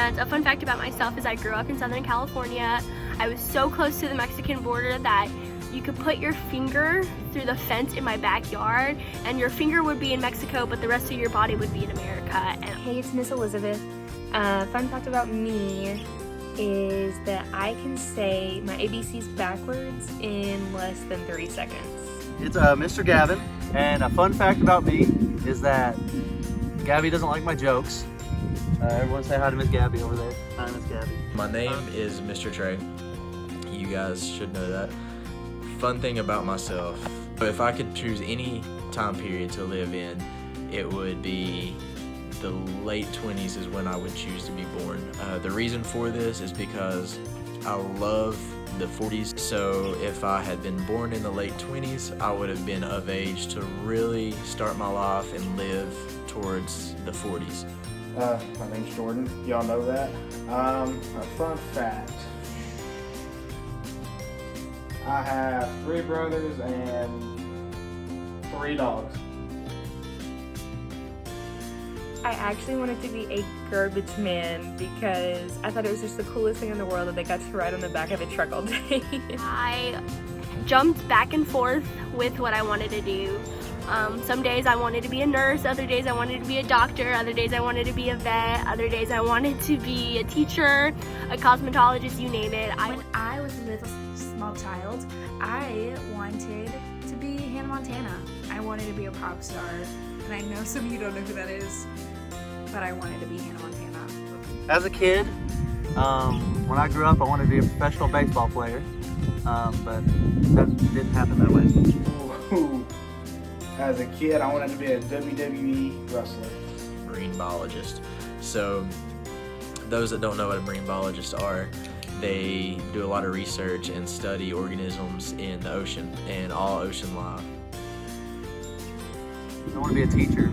And a fun fact about myself is I grew up in Southern California. I was so close to the Mexican border that you could put your finger through the fence in my backyard and your finger would be in Mexico, but the rest of your body would be in America. And hey, it's Miss Elizabeth. Fun fact about me is that I can say my ABCs backwards in less than 30 seconds. It's Mr. Gavin, and a fun fact about me is that Gabby doesn't like my jokes. Everyone say hi to Miss Gabby over there. Hi, Miss Gabby. My name is Mr. Trey. You guys should know that. Fun thing about myself, if I could choose any time period to live in, it would be the late 20s is when I would choose to be born. The reason for this is because I love the 40s. So if I had been born in the late 20s, I would have been of age to really start my life and live towards the 40s. My name's Jordan. Y'all know that. A fun fact. I have 3 brothers and 3 dogs. I actually wanted to be a garbage man because I thought it was just the coolest thing in the world that they got to ride on the back of a truck all day. I jumped back and forth with what I wanted to do. Some days I wanted to be a nurse, other days I wanted to be a doctor, other days I wanted to be a vet, other days I wanted to be a teacher, a cosmetologist, you name it. When I was a little small child, I wanted to be Hannah Montana. I wanted to be a pop star, and I know some of you don't know who that is, but I wanted to be Hannah Montana. As a kid, when I grew up, I wanted to be a professional baseball player, but that didn't happen that way. Ooh. As a kid, I wanted to be a WWE wrestler. Marine biologist. So those that don't know what a marine biologist are, they do a lot of research and study organisms in the ocean and all ocean life. I want to be a teacher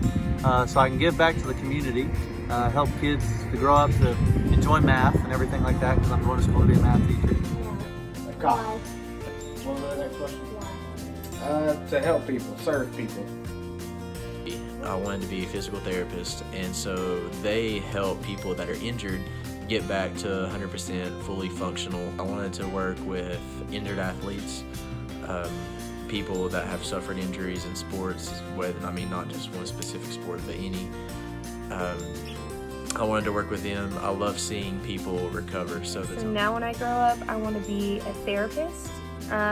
so I can give back to the community, help kids to grow up to enjoy math and everything like that, because I'm going to school to be a math teacher. A cop. What was the next question? To help people, serve people. I wanted to be a physical therapist, and so they help people that are injured get back to 100% fully functional. I wanted to work with injured athletes, people that have suffered injuries in sports, not just one specific sport, but any. I wanted to work with them. I love seeing people recover. So now when I grow up, I want to be a therapist,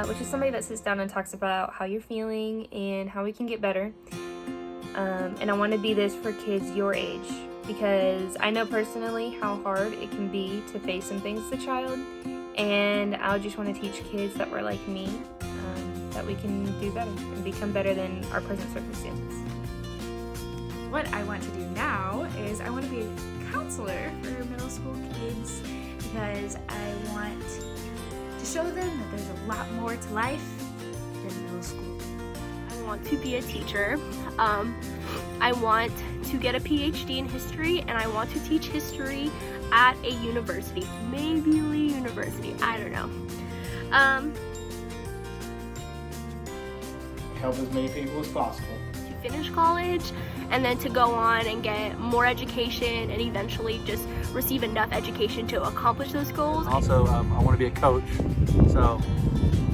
which is somebody that sits down and talks about how you're feeling and how we can get better. And I want to be this for kids your age, because I know personally how hard it can be to face some things as a child, and I just want to teach kids that were like me that we can do better and become better than our present circumstances. What I want to do now is I want to be a counselor for middle school kids, because I want to show them that there's a lot more to life than middle school. I want to be a teacher. I want to get a PhD in history, and I want to teach history at a university. Maybe Lee University, I don't know. Help as many people as possible. To finish college, and then to go on and get more education and eventually just receive enough education to accomplish those goals. Also, I want to be a coach, so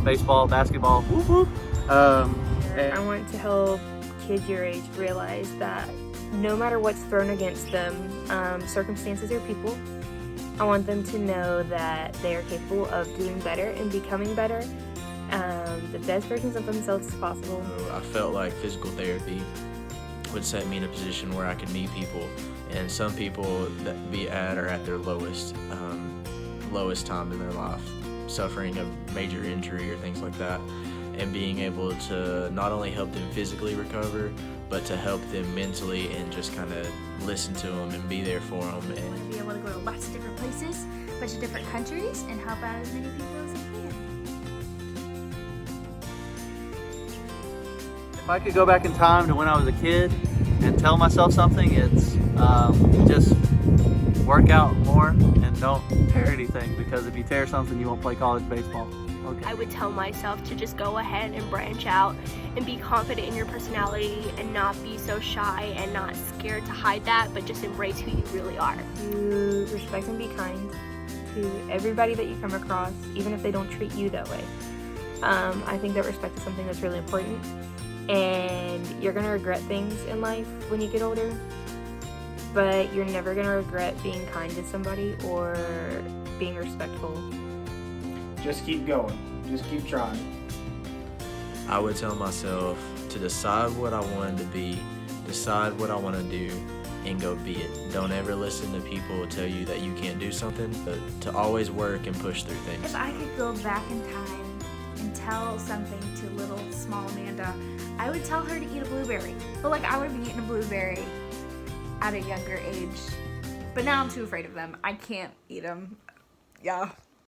baseball, basketball, whoop-whoop. I want to help kids your age realize that no matter what's thrown against them, circumstances or people, I want them to know that they are capable of doing better and becoming better, the best versions of themselves as possible. I felt like physical therapy would set me in a position where I could meet people, and some people that be at or at their lowest time in their life, suffering a major injury or things like that, and being able to not only help them physically recover, but to help them mentally and just kind of listen to them and be there for them. I want to be able to go to lots of different places, a bunch of different countries, and help out as many people as I can. If I could go back in time to when I was a kid and tell myself something, it's just work out more and don't tear anything, because if you tear something, you won't play college baseball. Okay. I would tell myself to just go ahead and branch out and be confident in your personality and not be so shy and not scared to hide that, but just embrace who you really are. To respect and be kind to everybody that you come across, even if they don't treat you that way. I think that respect is something that's really important, and you're gonna regret things in life when you get older, but you're never gonna regret being kind to somebody or being respectful. Just keep going. Just keep trying. I would tell myself to decide what I wanted to be, decide what I want to do, and go be it. Don't ever listen to people who tell you that you can't do something, but to always work and push through things. If I could go back in time and tell something to little small Amanda, I would tell her to eat a blueberry. But like, I would have been eating a blueberry at a younger age. But now I'm too afraid of them. I can't eat them. Yeah.